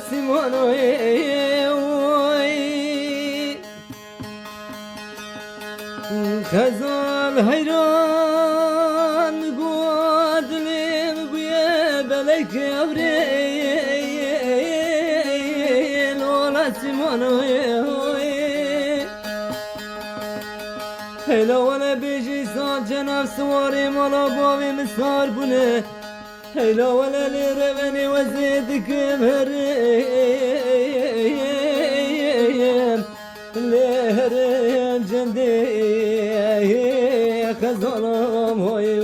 سیمانوی خزال حیران گودلیم گویه بلک ابری لولا سیمانوی هلا ولا بیجی سال جناب سواری مالا باوی مسار بونه هلا ولا لربني وزيدك مهرين لهرين جندي خزالم هوي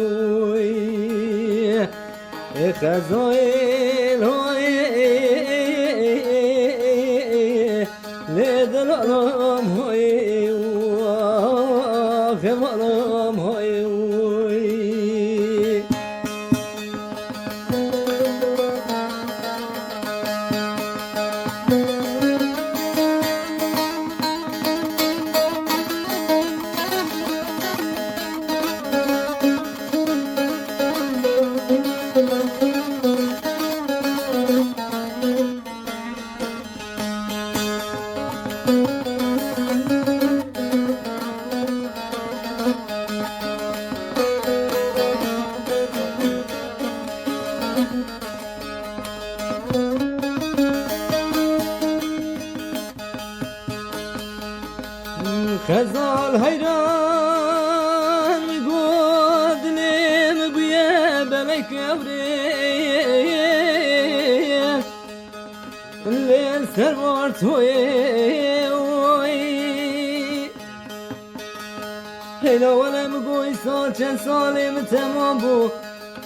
خزايل هوي لدلالم هوي خمالم هوي خزال حیران گودلیم گویه بلک ابری لیل سرور توی هلا ولم گوی سال چند سالیم تمام بو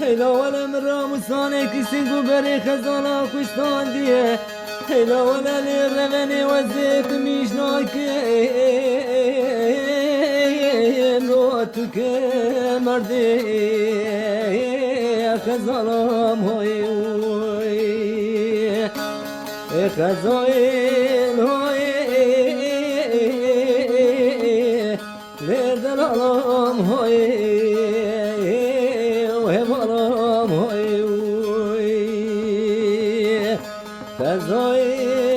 هلا ولم راموسانه کسی گو بری خزالا خوشتان دیه هلا ولا لرمني وزيت ميشناك نوتك مردي خزالم هوي خزايل هوي لردلالم هوي وهمالم هوي خزايل